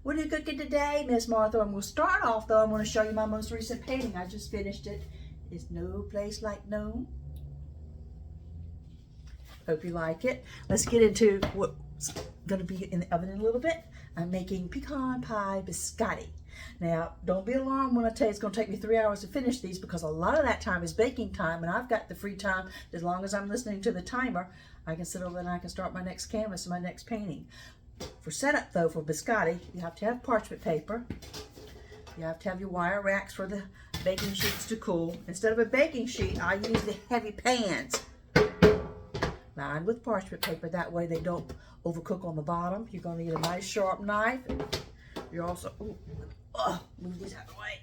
What are you cooking today, Miss Martha? I'm going to start off, though. I'm going to show you my most recent painting. I just finished it. It's No Place Like Nome. Hope you like it. Let's get into what's going to be in the oven in a little bit. I'm making pecan pie biscotti. Now, don't be alarmed when I tell you it's going to take me 3 hours to finish these, because a lot of that time is baking time, and I've got the free time. As long as I'm listening to the timer, I can sit over and I can start my next canvas and my next painting. For setup, though, for biscotti, you have to have parchment paper. You have to have your wire racks for the baking sheets to cool. Instead of a baking sheet, I use the heavy pans lined with parchment paper. That way they don't overcook on the bottom. You're going to need a nice sharp knife. You're also, move these out of the way.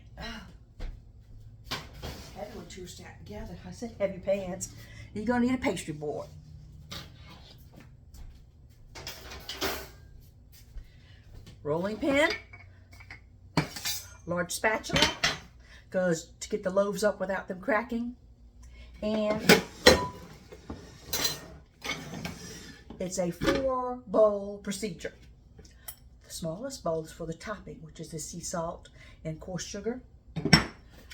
Heavy when two are stacked together. I said heavy pans. You're going to need a pastry board. Rolling pin, large spatula, because to get the loaves up without them cracking, and it's a 4-bowl procedure. The smallest bowl is for the topping, which is the sea salt and coarse sugar.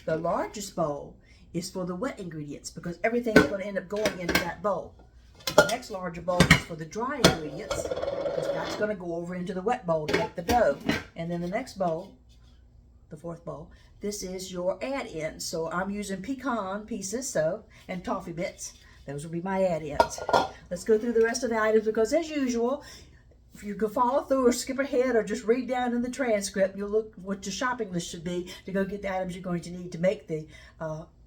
The largest bowl is for the wet ingredients, because everything is going to end up going into that bowl. The next larger bowl is for the dry ingredients, because that's going to go over into the wet bowl to make the dough. And then the next bowl, the 4th bowl, this is your add-ins. So I'm using pecan pieces, and toffee bits. Those will be my add-ins. Let's go through the rest of the items, because as usual, if you can follow through or skip ahead or just read down in the transcript, you'll look what your shopping list should be to go get the items you're going to need to make the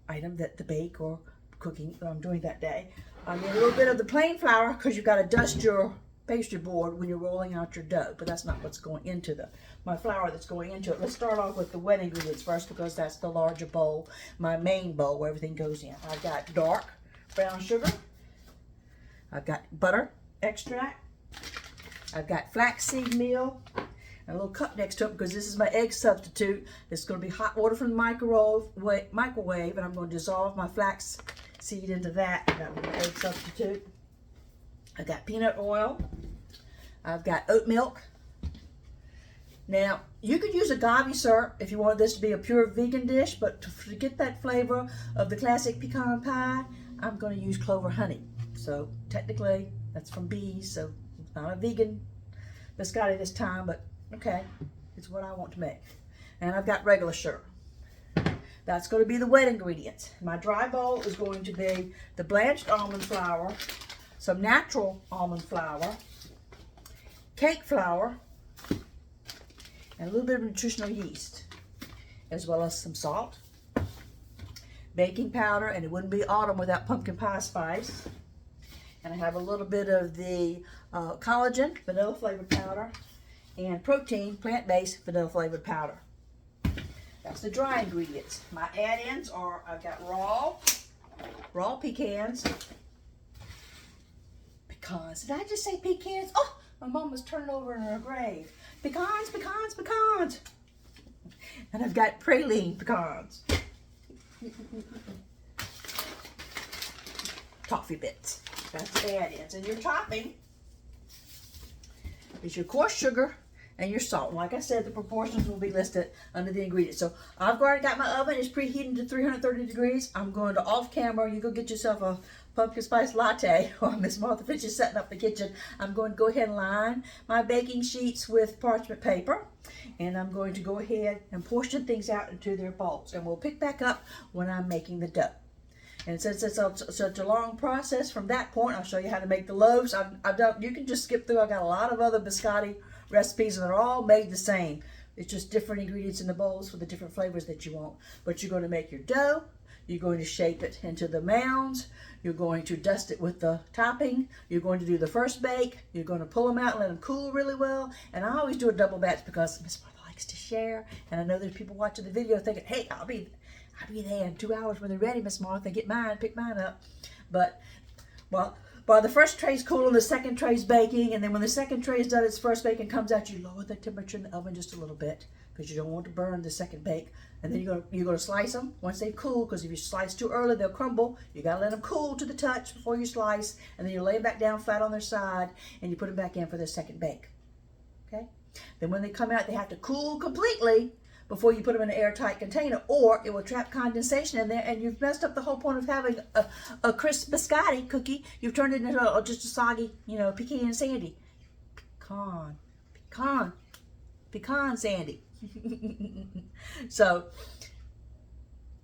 item that the bake or cooking that I'm doing that day. I need a little bit of the plain flour, because you've got to dust your pastry board when you're rolling out your dough, but that's not what's going into my flour that's going into it. Let's start off with the wet ingredients first, because that's the larger bowl, my main bowl where everything goes in. I've got dark brown sugar, I've got butter extract, I've got flaxseed meal, and a little cup next to it, because this is my egg substitute. It's going to be hot water from the microwave, and I'm going to dissolve my flax seed into that. That was my egg substitute. I've got peanut oil. I've got oat milk. Now, you could use agave syrup if you wanted this to be a pure vegan dish, but to get that flavor of the classic pecan pie, I'm going to use clover honey. So technically, that's from bees, so it's not a vegan biscotti this time, but okay, it's what I want to make. And I've got regular sugar. That's going to be the wet ingredients. My dry bowl is going to be the blanched almond flour, some natural almond flour, cake flour, and a little bit of nutritional yeast, as well as some salt, baking powder, and it wouldn't be autumn without pumpkin pie spice. And I have a little bit of the collagen, vanilla flavored powder, and protein, plant-based vanilla flavored powder. That's the dry ingredients. My add-ins are, I've got raw pecans. Pecans. Did I just say pecans? Oh, my mom was turning over in her grave. Pecans, pecans, pecans. And I've got praline pecans. Toffee bits. That's the add-ins. And your topping is your coarse sugar and your salt. And like I said, the proportions will be listed under the ingredients. So I've already got my oven. It's preheating to 330 degrees. I'm going to off camera. You go get yourself a pumpkin spice latte, or Miss Martha Fitch is setting up the kitchen. I'm going to go ahead and line my baking sheets with parchment paper. And I'm going to go ahead and portion things out into their bowls. And we'll pick back up when I'm making the dough. And since it's such a long process from that point, I'll show you how to make the loaves. You can just skip through. I've got a lot of other biscotti recipes, and they're all made the same. It's just different ingredients in the bowls for the different flavors that you want. But you're going to make your dough. You're going to shape it into the mounds. You're going to dust it with the topping. You're going to do the first bake. You're going to pull them out and let them cool really well. And I always do a double batch, because Miss Martha likes to share. And I know there's people watching the video thinking, hey, I'll be there in 2 hours when they're ready, Miss Martha. Pick mine up. But, well, while the first tray's cooling, the second tray's baking, and then when the second tray's done its first bake and comes out, you lower the temperature in the oven just a little bit, because you don't want to burn the second bake. And then you're going to slice them once they cool, because if you slice too early, they'll crumble. You got to let them cool to the touch before you slice, and then you lay them back down flat on their side, and you put them back in for their second bake. Okay? Then when they come out, they have to cool completely before you put them in an airtight container, or it will trap condensation in there, and you've messed up the whole point of having a crisp biscotti cookie. You've turned it into just a soggy, pecan sandy. Pecan sandy. So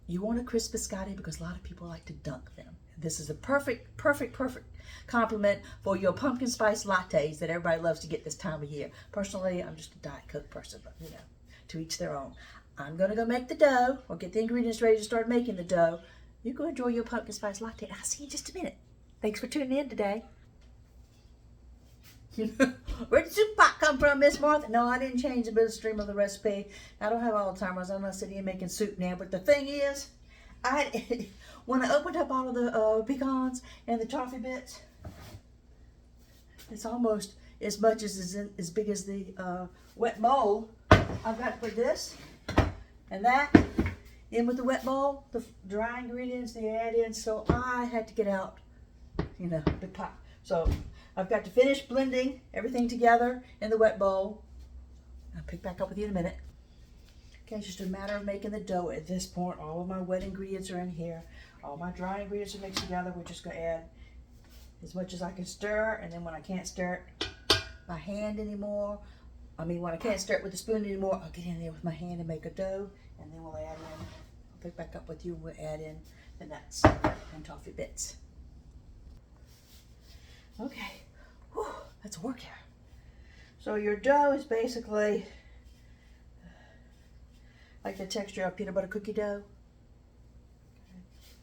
you want a crisp biscotti because a lot of people like to dunk them. This is a perfect compliment for your pumpkin spice lattes that everybody loves to get this time of year. Personally, I'm just a Diet Coke person, but to each their own. I'm going to go make the dough or get the ingredients ready to start making the dough. You go enjoy your pumpkin spice latte. I'll see you in just a minute. Thanks for tuning in today. Where'd the soup pot come from, Miss Martha? No, I didn't change the stream of the recipe. I don't have Alzheimer's. I'm not sitting here making soup now. But the thing is, when I opened up all of the pecans and the toffee bits, it's almost as much as big as the wet mold. I've got to put this and that in with the wet bowl, the dry ingredients they add in. So I had to get out, the pot. So I've got to finish blending everything together in the wet bowl. I'll pick back up with you in a minute. Okay, it's just a matter of making the dough at this point. All of my wet ingredients are in here. All my dry ingredients are mixed together. We're just going to add as much as I can stir, and then when I can't stir it my hand anymore, when I can't stir it with a spoon anymore, I'll get in there with my hand and make a dough, and then we'll add in, I'll pick back up with you, and we'll add in the nuts and toffee bits. Okay, whew, that's work here. So your dough is basically like the texture of peanut butter cookie dough.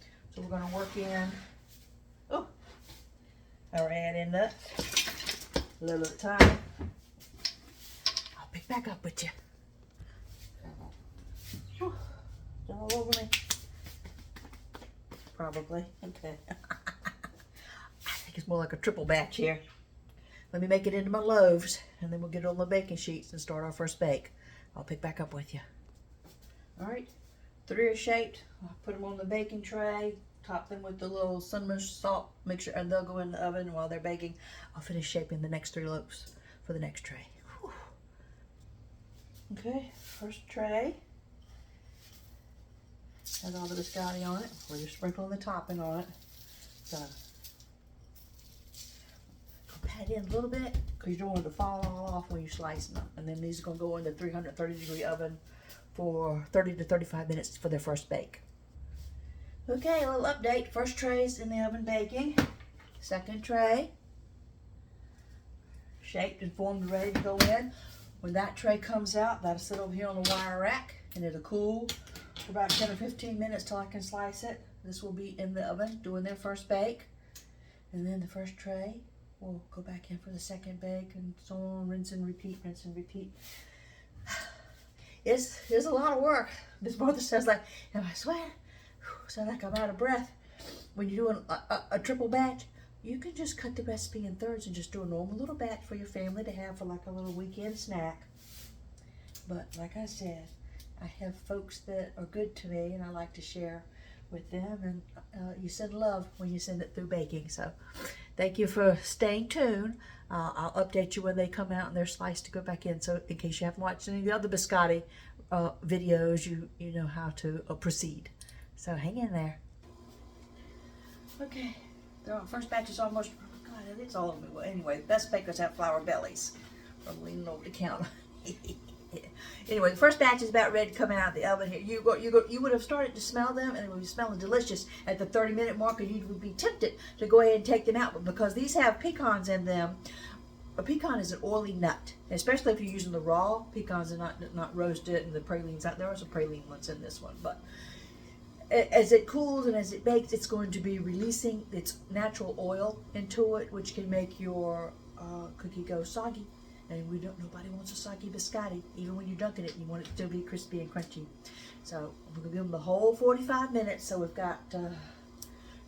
Okay. So we're going to work in, or add in nuts, a little at a time. I'll pick back up with you. Whew, it's all over me. Probably, okay. I think it's more like a triple batch here. Let me make it into my loaves, and then we'll get it on the baking sheets and start our first bake. I'll pick back up with you. All right, 3 are shaped. I'll put them on the baking tray, top them with the little cinnamon salt mixture, and they'll go in the oven while they're baking. I'll finish shaping the next 3 loaves for the next tray. Whew. Okay, first tray has all the biscotti on it. We're just sprinkling the topping on it. So pat in a little bit because you don't want it to fall all off when you're slicing them. And then these are going to go in the 330-degree oven for 30 to 35 minutes for their first bake. Okay, a little update. First tray's in the oven baking. Second tray, shaped and formed, ready to go in. When that tray comes out, that'll sit over here on the wire rack, and it'll cool for about 10 or 15 minutes till I can slice it. This will be in the oven doing their first bake. And then the first tray will go back in for the second bake, and so on, rinse and repeat, rinse and repeat. It's a lot of work. Miss Martha says, like, am I sweating? Sound like I'm out of breath. When you're doing a triple batch, you can just cut the recipe in thirds and just do a normal little batch for your family to have for like a little weekend snack. But like I said, I have folks that are good to me, and I like to share with them, and you send love when you send it through baking. So thank you for staying tuned. I'll update you when they come out and they're sliced to go back in. So in case you haven't watched any of the other biscotti videos, you know how to proceed. So hang in there. Okay, the first batch is almost, oh God, it's all over me. Well, anyway, best bakers have flour bellies. I'm leaning over the counter. Anyway, the first batch is about ready to come out of the oven here. You would have started to smell them, and it would be smelling delicious at the 30-minute mark, and you would be tempted to go ahead and take them out. But because these have pecans in them, a pecan is an oily nut, especially if you're using the raw pecans and not roasted, and the pralines out. There are some praline ones in this one, but as it cools and as it bakes, it's going to be releasing its natural oil into it, which can make your cookie go soggy. And nobody wants a soggy biscotti. Even when you're dunking it, you want it to be crispy and crunchy. So we're going to give them the whole 45 minutes. So we've got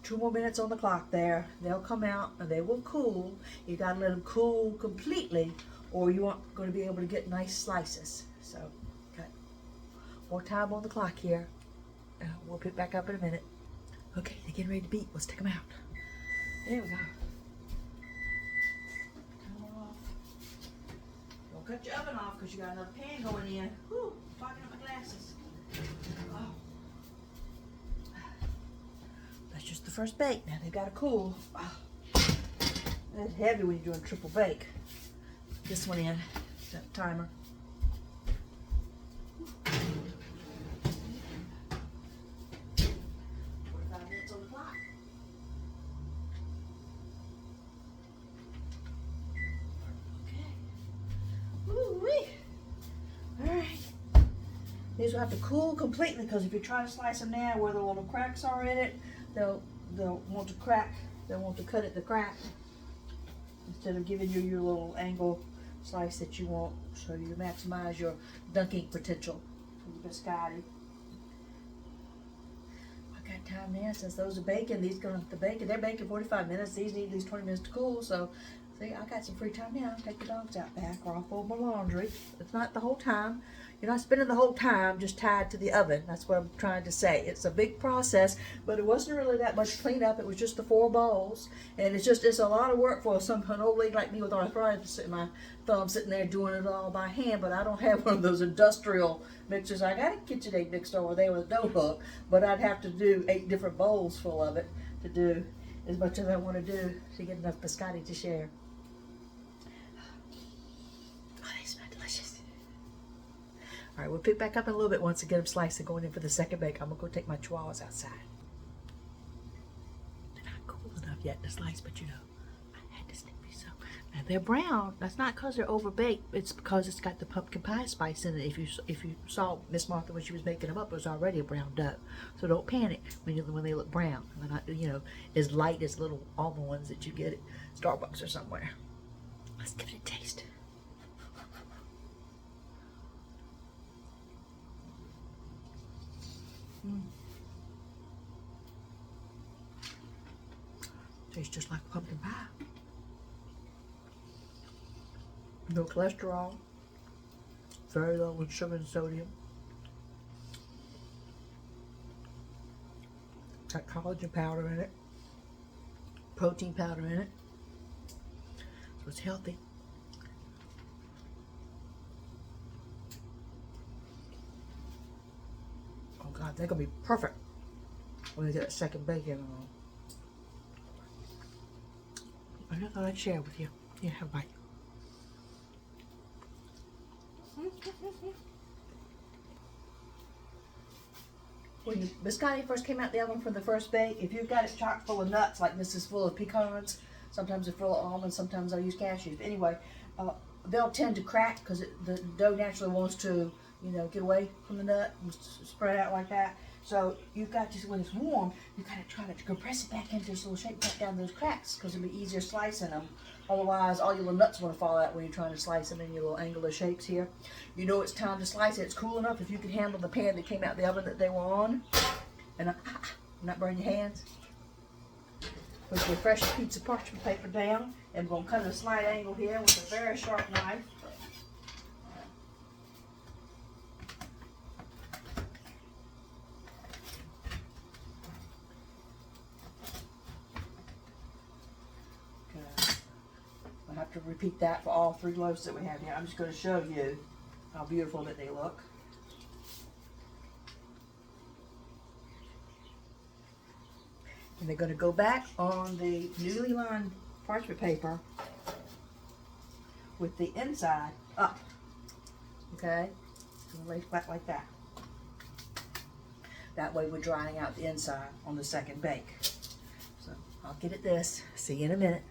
2 more minutes on the clock there. They'll come out and they will cool. You got to let them cool completely, or you aren't going to be able to get nice slices. So got more time on the clock here. We'll pick back up in a minute. Okay, they're getting ready to beat. Let's take them out. There we go. cut your oven off because you got another pan going in. Whew, fogging up my glasses. Oh. That's just the first bake. Now they've got to cool. Oh. That's heavy when you're doing triple bake. This one in, that timer. 45 minutes on the clock. Okay. Woo-wee. All right. These will have to cool completely because if you try to slice them now where the little cracks are in it, they'll want to crack. They'll want to cut at the crack instead of giving you your little angle slice that you want, so you maximize your dunking potential for the biscotti. I got time now since those are baking. These going to bake. They're baking 45 minutes. These need at least 20 minutes to cool. So, see, I got some free time now. I'll take the dogs out back, or I'll fold my laundry. It's not the whole time. You're not spending the whole time just tied to the oven. That's what I'm trying to say. It's a big process, but it wasn't really that much cleanup. It was just the 4 bowls, and it's a lot of work for an old lady like me with arthritis in my thumb sitting there doing it all by hand. But I don't have one of those industrial mixers. I got a KitchenAid mixer over there with a dough hook, but I'd have to do 8 different bowls full of it to do as much as I want to do to get enough biscotti to share. All right, we'll pick back up in a little bit once I get them sliced and going in for the second bake. I'm going to go take my chihuahuas outside. They're not cool enough yet to slice, but you know, I had to sneak these up. Now they're brown. That's not because they're overbaked. It's because it's got the pumpkin pie spice in it. If you saw Miss Martha when she was making them up, it was already a brown dough. So don't panic when they look brown. They're not, you know, as light as little almond ones that you get at Starbucks or somewhere. Let's give it a taste. Tastes just like pumpkin pie. No cholesterol. Very low in sugar and sodium. Got collagen powder in it. Protein powder in it. So it's healthy. Oh God, they're gonna be perfect when they get a second bacon on. I just thought I'd share with you. Yeah, have a bite. When the biscotti first came out the oven for the first bake, if you've got it chock full of nuts, like this is full of pecans, sometimes it's full of almonds, sometimes I'll use cashews. But anyway, they'll tend to crack because the dough naturally wants to, you know, get away from the nut and spread out like that. So you've got to, when it's warm, you got to try to compress it back into this little shape, cut down those cracks, because it'll be easier slicing them. Otherwise, all your little nuts want to fall out when you're trying to slice them in your little angular shapes here. You know it's time to slice it. It's cool enough if you can handle the pan that came out the oven that they were on, and not burn your hands. Put your fresh piece of parchment paper down, and we're going to cut at a slight angle here with a very sharp knife. To repeat that for all 3 loaves that we have here. I'm just going to show you how beautiful that they look. And they're going to go back on the newly lined parchment paper with the inside up. Okay? So lay flat like that. That way we're drying out the inside on the second bake. So I'll get at this. See you in a minute.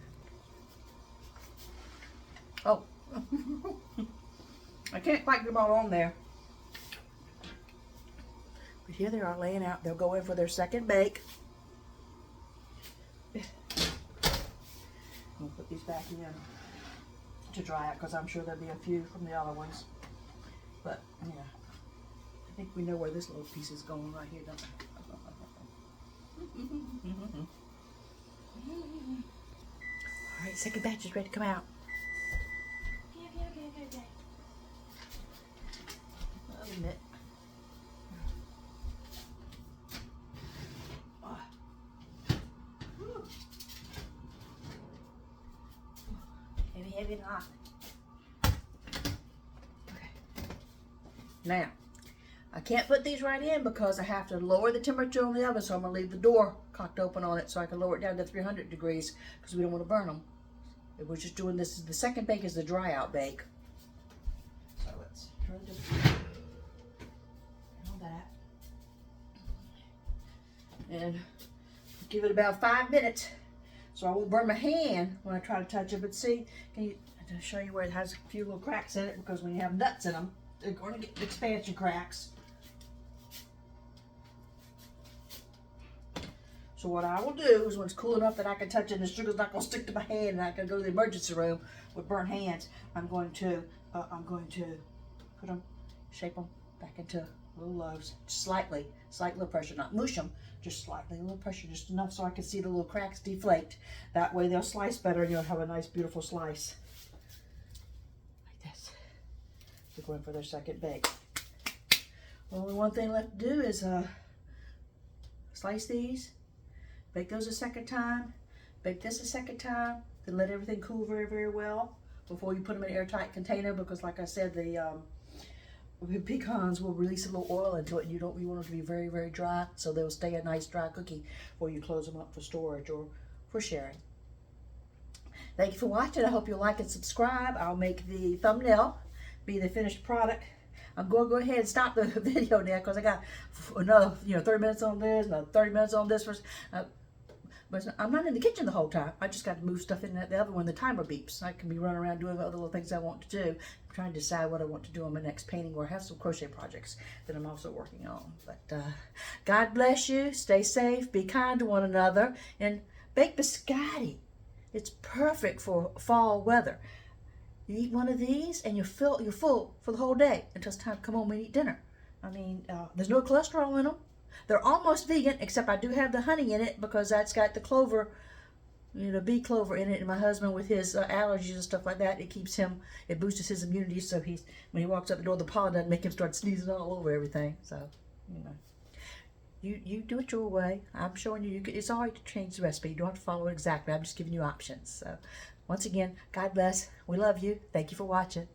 Oh, I can't quite get them all on there. But here they are laying out. They'll go in for their second bake. I'll put these back in to dry out because I'm sure there'll be a few from the other ones. But, yeah, I think we know where this little piece is going right here, don't we? All right, second batch is ready to come out. Okay. I'll admit. Heavy and hot. Now, I can't put these right in because I have to lower the temperature on the oven, so I'm going to leave the door cocked open on it so I can lower it down to 300 degrees because we don't want to burn them. We're just doing this. The second bake is the dry out bake. So let's turn all that. And give it about 5 minutes so I won't burn my hand when I try to touch it. But see, to show you where it has a few little cracks in it, because when you have nuts in them, they're going to get expansion cracks. So what I will do is when it's cool enough that I can touch it and the sugar's not going to stick to my hand and I can go to the emergency room with burnt hands, I'm going to put them, shape them back into little loaves, slight little pressure, not mush them, just slightly, a little pressure, just enough so I can see the little cracks deflate. That way they'll slice better and you'll have a nice beautiful slice. Like this. They're going for their second bake. Only one thing left to do is slice these. Bake those a second time, bake this a second time, then let everything cool very, very well before you put them in an airtight container, because like I said, the pecans will release a little oil into it and you want them to be very, very dry, so they'll stay a nice dry cookie before you close them up for storage or for sharing. Thank you for watching. I hope you'll like and subscribe. I'll make the thumbnail be the finished product. I'm going to go ahead and stop the video now because I got another 30 minutes on this, another 30 minutes on this. But I'm not in the kitchen the whole time. I just got to move stuff in the oven when the timer beeps. I can be running around doing other little things I want to do. I'm trying to decide what I want to do on my next painting, or I have some crochet projects that I'm also working on. But God bless you. Stay safe. Be kind to one another. And bake biscotti. It's perfect for fall weather. You eat one of these and you're full for the whole day until it's time to come home and eat dinner. I mean, there's no cholesterol in them. They're almost vegan, except I do have the honey in it because that's got the clover, bee clover in it. And my husband, with his allergies and stuff like that, it boosts his immunity. So when he walks out the door, the pollen doesn't make him start sneezing all over everything. So, you do it your way. I'm showing you, it's all right to change the recipe. You don't have to follow it exactly. I'm just giving you options. So, once again, God bless. We love you. Thank you for watching.